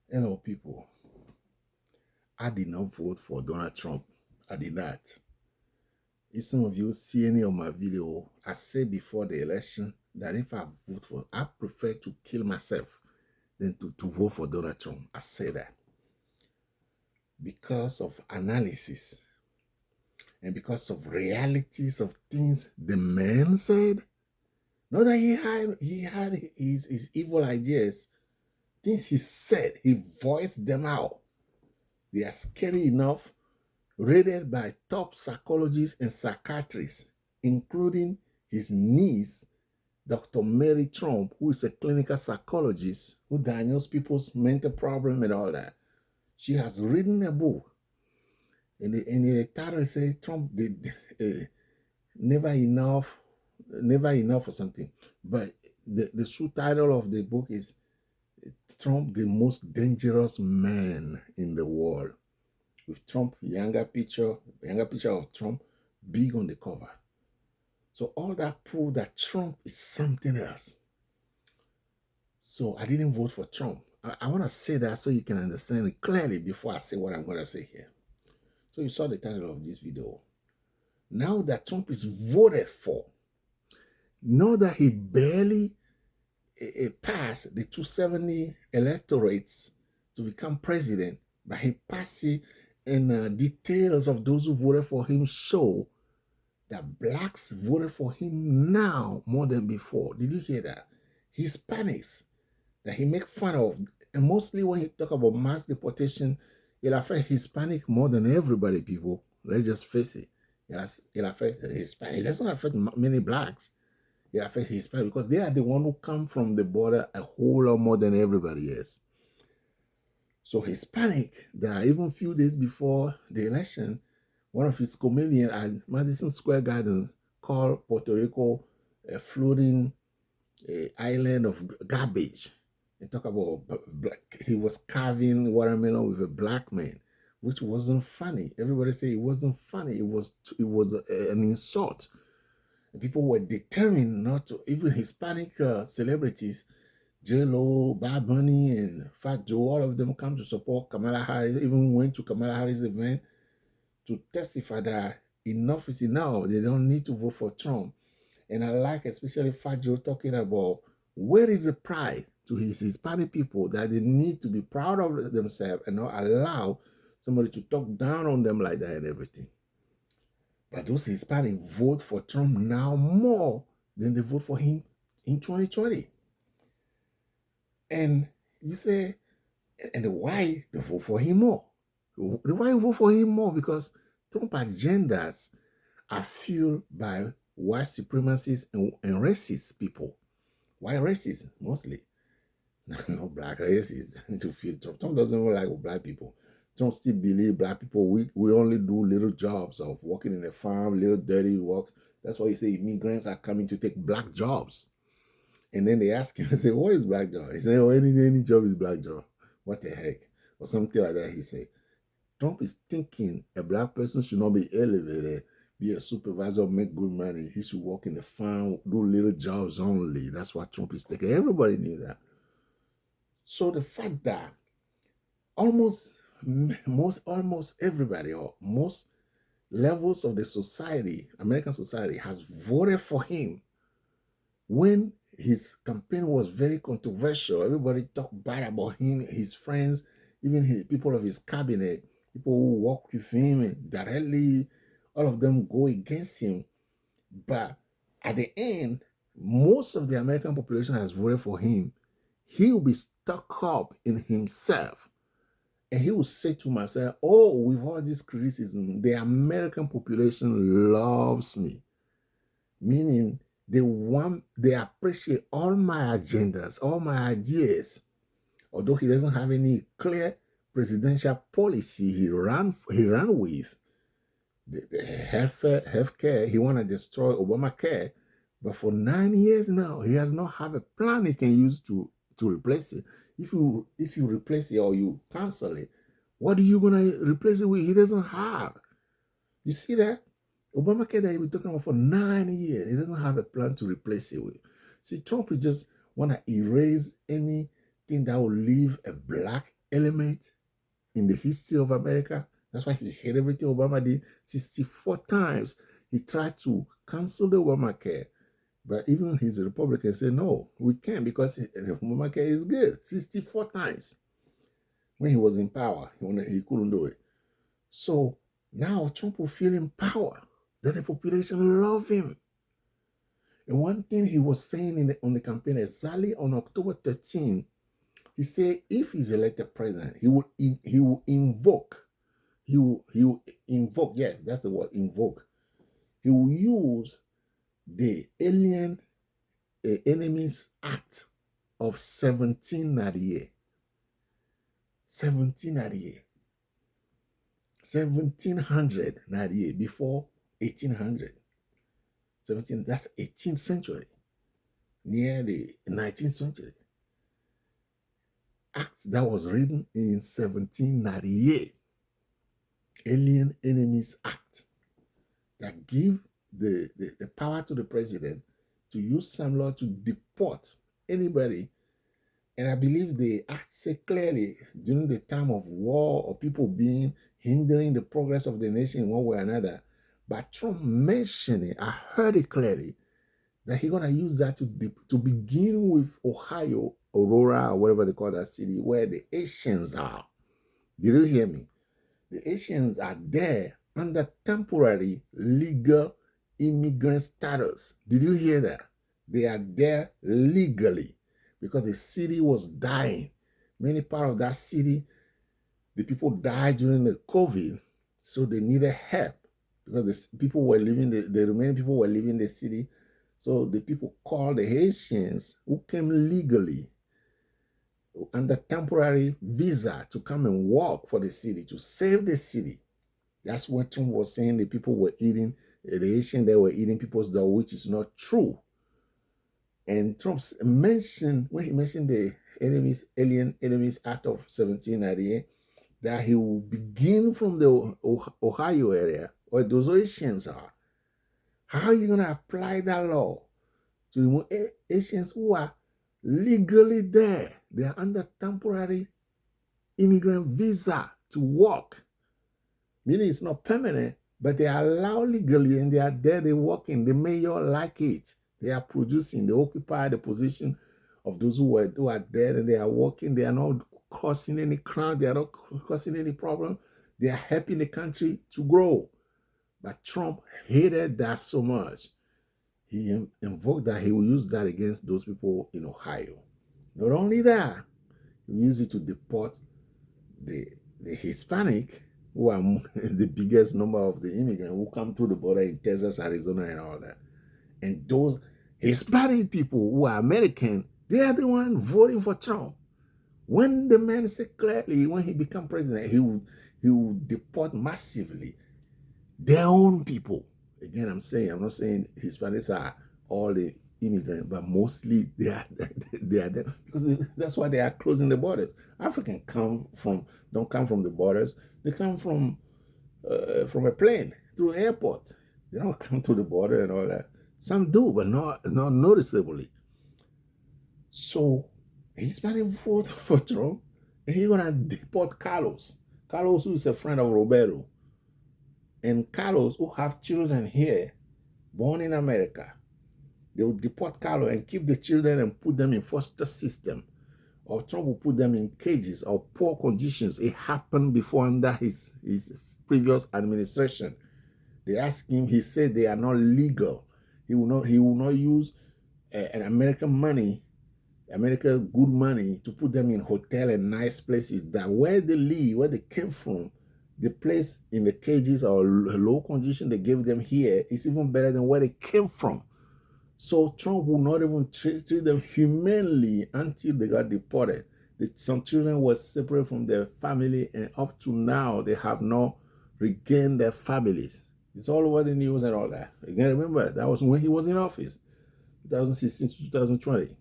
Hello, people. I did not vote for Donald Trump. I did not. If some of you see any of my video, I said before the election that if I vote for, I prefer to kill myself than to vote for Donald Trump. I say that because of analysis and because of realities of things the man said. Not that he had his evil ideas. Things he said, he voiced them out. They are scary enough, rated by top psychologists and psychiatrists, including his niece, Dr. Mary Trump, who is a clinical psychologist who diagnoses people's mental problem and all that. She has written a book, and the title says Trump did never enough or something. But the subtitle of the book is Trump, the most dangerous man in the world. With Trump, younger picture of Trump, big on the cover. So all that proved that Trump is something else. So I didn't vote for Trump. I want to say that so you can understand it clearly before I say what I'm going to say here. So you saw the title of this video. Now that Trump is voted for, know that he barely passed the 270 electorates to become president, but he passed it, and details of those who voted for him show that blacks voted for him now more than before. Did you hear that? Hispanics that he make fun of, and mostly when he talk about mass deportation, it'll affect Hispanic more than everybody, people. Let's just face it. It'll affect Hispanic. It doesn't affect many blacks. It affects Hispanic because they are the one who come from the border a whole lot more than everybody else. So Hispanic, that even a few days before the election, one of his comedians at Madison Square Gardens called Puerto Rico a floating island of garbage. He talk about black. He was carving watermelon with a black man, which wasn't funny. Everybody say it wasn't funny. It was an insult. And people were determined not to. Even Hispanic celebrities, J-Lo, Bad Bunny, and Fat Joe, all of them come to support Kamala Harris. Even went to Kamala Harris' event to testify that enough is enough. They don't need to vote for Trump. And I like especially Fat Joe talking about where is the pride to his Hispanic people that they need to be proud of themselves and not allow somebody to talk down on them like that and everything. But those Hispanics vote for Trump now more than they vote for him in 2020. And you say, and why they vote for him more? Why vote for him more? Because Trump agendas are fueled by white supremacists and racist people. Why racist? Mostly. No black racists to feel Trump. Trump doesn't even like black people. Trump still believe black people, we only do little jobs of working in a farm, little dirty work. That's why you say immigrants are coming to take black jobs. And then they ask him, I say, what is black job? He said, oh, any job is black job. What the heck? Or something like that, he said. Trump is thinking a black person should not be elevated, be a supervisor, make good money. He should work in the farm, do little jobs only. That's what Trump is thinking. Everybody knew that. So the fact that almost everybody or most levels of the society, American society, has voted for him when his campaign was very controversial. Everybody talked bad about him, his friends, even his people of his cabinet, people who work with him and directly, all of them go against him. But at the end, most of the American population has voted for him. He will be stuck up in himself. And he will say to myself, oh, with all this criticism, the American population loves me. Meaning they appreciate all my agendas, all my ideas. Although he doesn't have any clear presidential policy he ran with. The healthcare, he want to destroy Obamacare. But for 9 years now, he has not have a plan he can use to replace it. If you replace it or you cancel it, what are you gonna replace it with? He doesn't have. You see that? Obamacare that he been talking about for 9 years, he doesn't have a plan to replace it with. See, Trump is just want to erase anything that will leave a black element in the history of America. That's why he hated everything Obama did. 64 times he tried to cancel the Obamacare. But even his Republicans say, no, we can't because Obamacare is good. 64 times when he was in power, he couldn't do it. So now Trump will feel in power, that the population love him. And one thing he was saying on the campaign exactly on October 13, he said if he's elected president, he will invoke, yes, that's the word, invoke. He will use the Alien Enemies Act of 1798. 1798. 1798, before 1800. 17, that's 18th century, near the 19th century. Act that was written in 1798. Alien Enemies Act, that give the power to the president to use some law to deport anybody. And I believe the act say clearly during the time of war or people being hindering the progress of the nation in one way or another. But Trump mentioned it, I heard it clearly, that he's going to use that to begin with Ohio, Aurora, or whatever they call that city, where the Asians are. Did you hear me? The Asians are there under temporary legal immigrant status. Did you hear that? They are there legally because the city was dying. Many parts of that city, the people died during the COVID, so they needed help because the remaining people were leaving the city. So the people called the Haitians who came legally under temporary visa to come and work for the city, to save the city. That's what Trump was saying. The people were eating, the Haitians, they were eating people's dog, which is not true. And Trump mentioned, when he mentioned the Alien Enemies Act of 1798, that he will begin from the Ohio area, where those Haitians are. How are you going to apply that law to remove Haitians who are legally there? They are under temporary immigrant visa to work. Meaning it's not permanent, but they are allowed legally and they are there, they're working. The mayor like it. They are producing, they occupy the position of those who are there and they are working. They are not causing any crime, they are not causing any problem. They are helping the country to grow. But Trump hated that so much. He invoked that he will use that against those people in Ohio. Not only that, he used it to deport the Hispanic, who are the biggest number of the immigrants who come through the border in Texas, Arizona, and all that. And those Hispanic people who are American, they are the ones voting for Trump. When the man said clearly, when he become president, he will deport massively their own people. Again, I'm not saying Hispanics are all the immigrants, but mostly they are there because that's why they are closing the borders. Africans don't come from the borders. They come from a plane through airport. They don't come to the border and all that. Some do, but not noticeably. So Hispanic vote for Trump, and he's gonna deport Carlos. Carlos, who is a friend of Roberto. And Carlos, who have children here, born in America, they will deport Carlos and keep the children and put them in foster system. Or Trump will put them in cages or poor conditions. It happened before under his previous administration. They asked him, he said they are not legal. He will not use an American money, American good money, to put them in hotel and nice places that where they live, where they came from, the place in the cages or low condition they gave them here is even better than where they came from. So Trump will not even treat them humanely until they got deported. Some children were separated from their family, and up to now they have not regained their families. It's all over the news and all that. Again, remember, that was when he was in office, 2016 to 2020.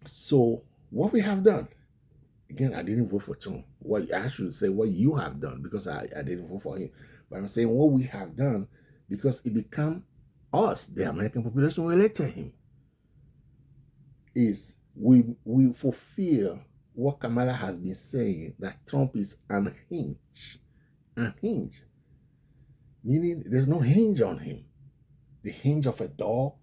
So what we have done, again, I didn't vote for Trump. I should say what you have done, because I didn't vote for him. But I'm saying what we have done, because it became us, the American population, who elected him, is we fulfill what Kamala has been saying, that Trump is unhinged. Unhinged. Meaning there's no hinge on him. The hinge of a door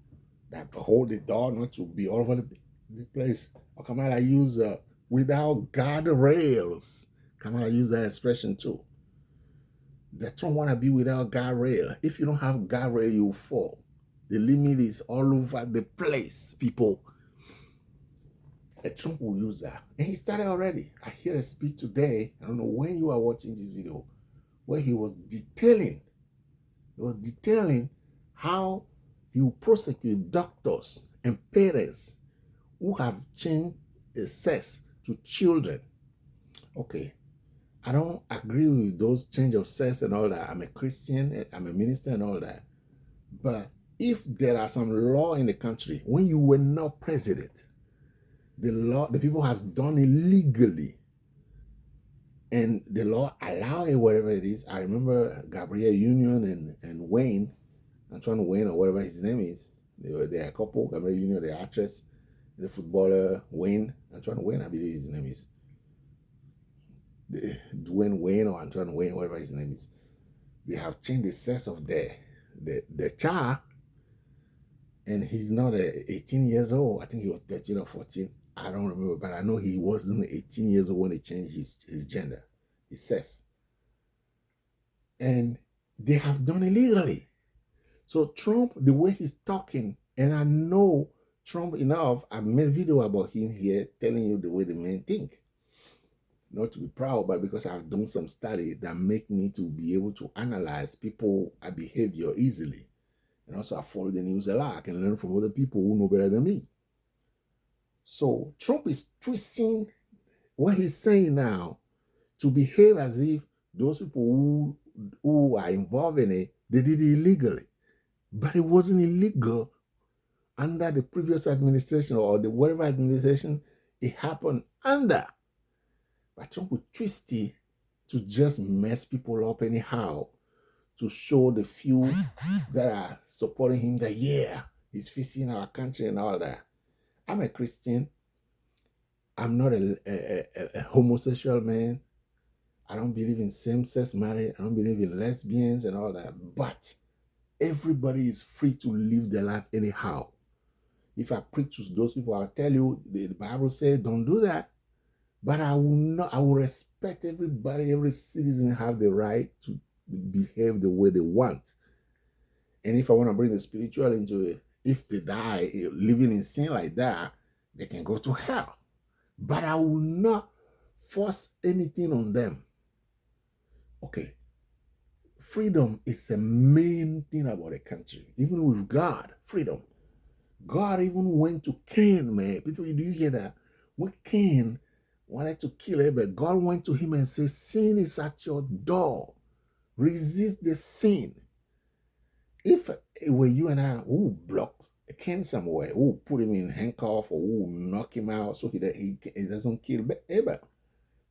that hold the door not to be all over the place. Or Kamala use without guardrails. Kamala use that expression too. The Trump want to be without guardrail. If you don't have guardrail, you fall. The limit is all over the place, people. Trump will use that. And he started already. I hear a speech today. I don't know when you are watching this video, where he was detailing how he will prosecute doctors and parents who have changed sex to children. Okay, I don't agree with those change of sex and all that. I'm a Christian, I'm a minister and all that. But if there are some law in the country, when you were not president, the people has done it legally, and the law allow it, whatever it is. I remember Gabrielle Union and Wayne, Antoine Wayne or whatever his name is. They are a couple. Gabrielle Union, the actress, the footballer Wayne, Antoine Wayne, I believe his name is. Dwayne Wayne or Antoine Wayne, whatever his name is. They have changed the sex of the child, and he's not 18 years old. I think he was 13 or 14. I don't remember, but I know he wasn't 18 years old when they changed his gender, his sex. And they have done it legally. So Trump, the way he's talking, and I know Trump enough, I've made a video about him here telling you the way the men think. Not to be proud, but because I've done some study that make me to be able to analyze people behavior easily. And also I follow the news a lot. I can learn from other people who know better than me. So Trump is twisting what he's saying now to behave as if those people who are involved in it, they did it illegally. But it wasn't illegal under the previous administration or the whatever administration it happened under. But Trump would twist it to just mess people up anyhow, to show the few that are supporting him that, yeah, he's fixing our country and all that. I'm a Christian. I'm not a homosexual man. I don't believe in same-sex marriage. I don't believe in lesbians and all that. But everybody is free to live their life anyhow. If I preach to those people, I'll tell you, the Bible says, don't do that. But I will respect everybody. Every citizen have the right to behave the way they want. And if I want to bring the spiritual into it, if they die living in sin like that, they can go to hell. But I will not force anything on them. Okay. Freedom is the main thing about a country. Even with God, freedom. God even went to Cain, man. People, do you hear that? When Cain wanted to kill Abel, God went to him and said, sin is at your door. Resist the sin. If it were you and I who blocked Cain somewhere, who put him in handcuff or who knock him out so he doesn't kill Abel.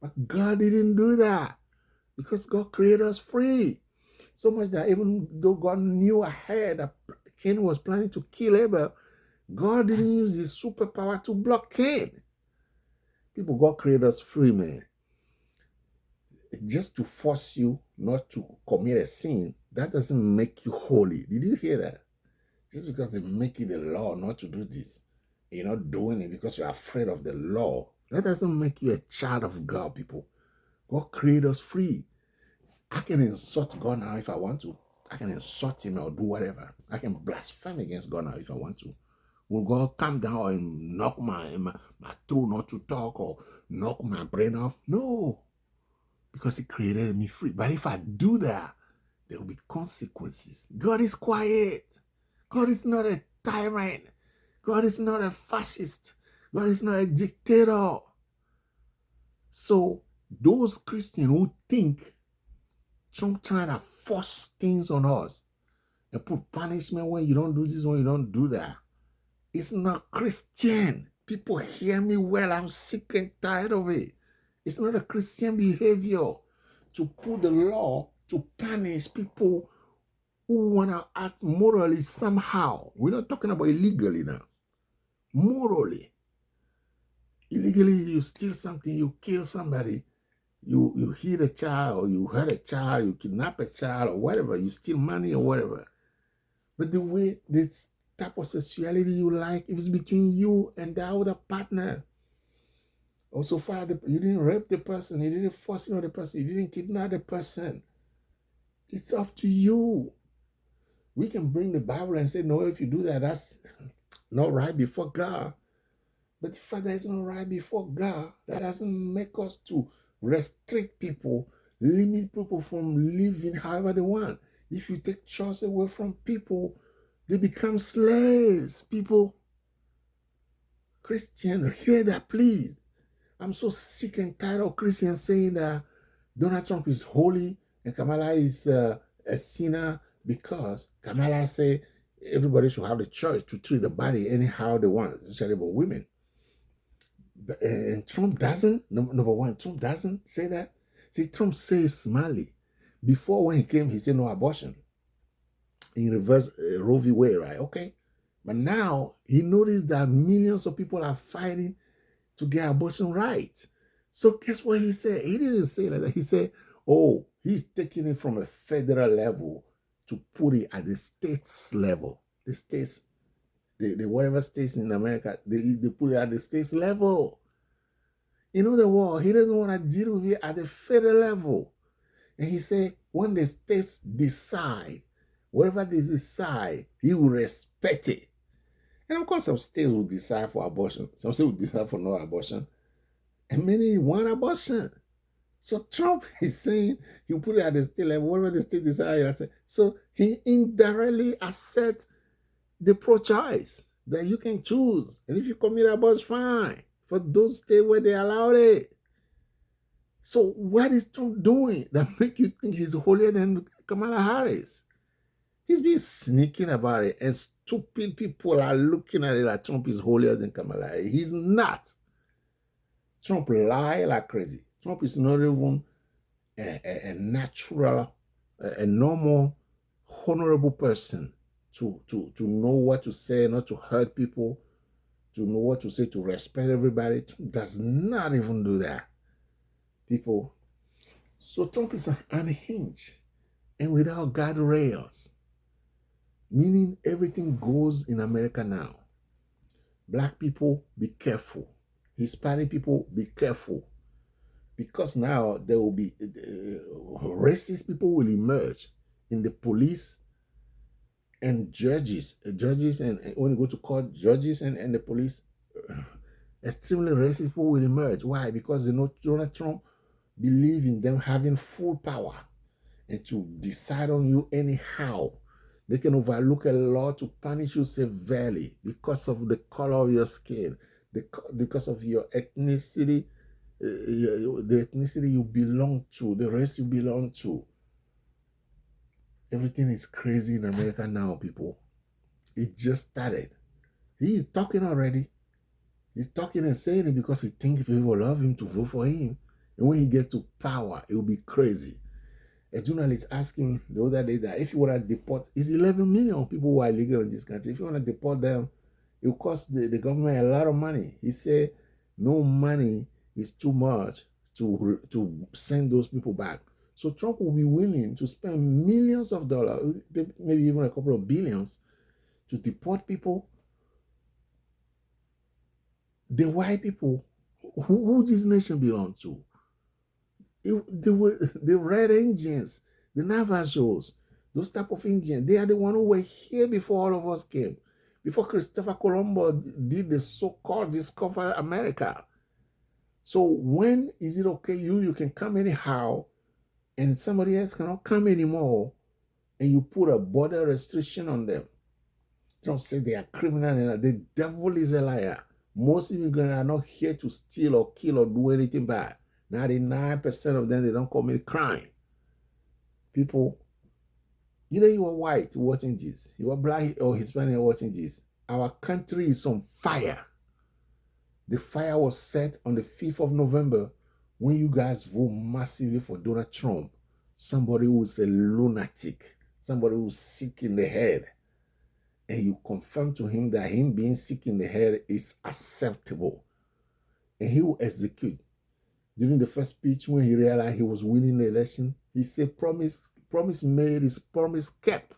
But God didn't do that because God created us free. So much that even though God knew ahead that Cain was planning to kill Abel, God didn't use his superpower to block Cain. People, God created us free, man. Just to force you not to commit a sin, that doesn't make you holy. Did you hear that? Just because they make it a law not to do this, you're not doing it because you're afraid of the law, that doesn't make you a child of God, people. God created us free. I can insult God now if I want to. I can insult him or do whatever. I can blaspheme against God now if I want to. Will God come down and knock my throat not to talk or knock my brain off? No, because he created me free. But if I do that, there will be consequences. God is quiet. God is not a tyrant. God is not a fascist. God is not a dictator. So those Christians who think Trump trying to force things on us and put punishment when you don't do this, when you don't do that, it's not Christian. People hear me well. I'm sick and tired of it. It's not a Christian behavior to put the law to punish people who want to act morally somehow. We're not talking about illegally now. Morally. Illegally, you steal something, you kill somebody, you hit a child, or you hurt a child, you kidnap a child, or whatever, you steal money or whatever. But the way this type of sexuality you like, if it's between you and the other partner, or so far you didn't rape the person, you didn't force the person, you didn't kidnap the person. It's up to you. We can bring the Bible and say, no, if you do that, that's not right before God. But the fact that it's not right before God, that doesn't make us to restrict people, limit people from living however they want. If you take choice away from people, they become slaves. People, Christian, hear that, please. I'm so sick and tired of Christians saying that Donald Trump is holy and Kamala is a sinner because Kamala say everybody should have the choice to treat the body anyhow they want, especially about women. And Trump doesn't. Number one, Trump doesn't say that. See, Trump says smartly. Before, when he came, he said no abortion. In reverse Roe v. Wade, right? Okay. But now he noticed that millions of people are fighting to get abortion rights. So guess what he said? He didn't say that. He said, oh, he's taking it from a federal level to put it at the states level. The states, the whatever states in America, they put it at the states level. In other words, he doesn't want to deal with it at the federal level. And he said, when the states decide, whatever they decide, he will respect it. And of course, some states will decide for abortion. Some states will decide for no abortion. And many want abortion. So Trump is saying he'll put it at the state level, whatever the state decides. So he indirectly accepts the pro-choice that you can choose. And if you commit abortion, fine. For those states where they allowed it. So what is Trump doing that make you think he's holier than Kamala Harris? He's been sneaking about it, and stupid people are looking at it like Trump is holier than Kamala Harris. He's not. Trump lie like crazy. Trump is not even a natural, a normal, honorable person to know what to say, not to hurt people, to know what to say, to respect everybody. Trump does not even do that. People. So Trump is unhinged and without guardrails, meaning everything goes in America now. Black people, be careful. Hispanic people, be careful. Because now there will be racist people will emerge in the police and judges. Judges and when you go to court, judges and the police, extremely racist people will emerge. Why? Because they know Donald Trump believe in them having full power and to decide on you anyhow. They can overlook a law to punish you severely because of the color of your skin, because of your ethnicity, the ethnicity you belong to, the race you belong to. Everything is crazy in America now, people. It just started. He is talking already. He's talking and saying it because he thinks people love him to vote for him. And when he gets to power, it will be crazy. A journalist asked him the other day that if you want to deport, it's 11 million people who are illegal in this country. If you want to deport them, it will cost the government a lot of money. He said no money is too much to send those people back. So Trump will be willing to spend millions of dollars, maybe even a couple of billions, to deport people. The white people, who this nation belongs to, the red Indians, the Navajos, those type of Indians, they are the one who were here before all of us came. Before Christopher Columbus did the so-called discover America. So when is it okay you can come anyhow and somebody else cannot come anymore and you put a border restriction on them? Don't say they are criminal and the devil is a liar. Most immigrants are not here to steal or kill or do anything bad. 99% of them, they don't commit crime. People, either you are white watching this, you are black or Hispanic watching this, our country is on fire. The fire was set on the 5th of November when you guys vote massively for Donald Trump, somebody who is a lunatic, somebody who's sick in the head. And you confirm to him that him being sick in the head is acceptable. and he will execute. During the first speech, when he realized he was winning the election, he said, promise made is promise kept.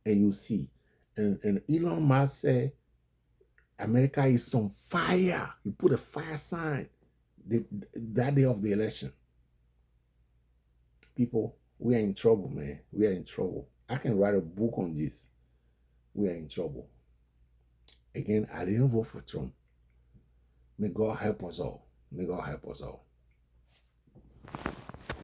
And you see. And Elon Musk said, America is on fire. He put a fire sign that day of the election. People, we are in trouble, man. We are in trouble. I can write a book on this. We are in trouble. Again, I didn't vote for Trump. May God help us all. May God help us all.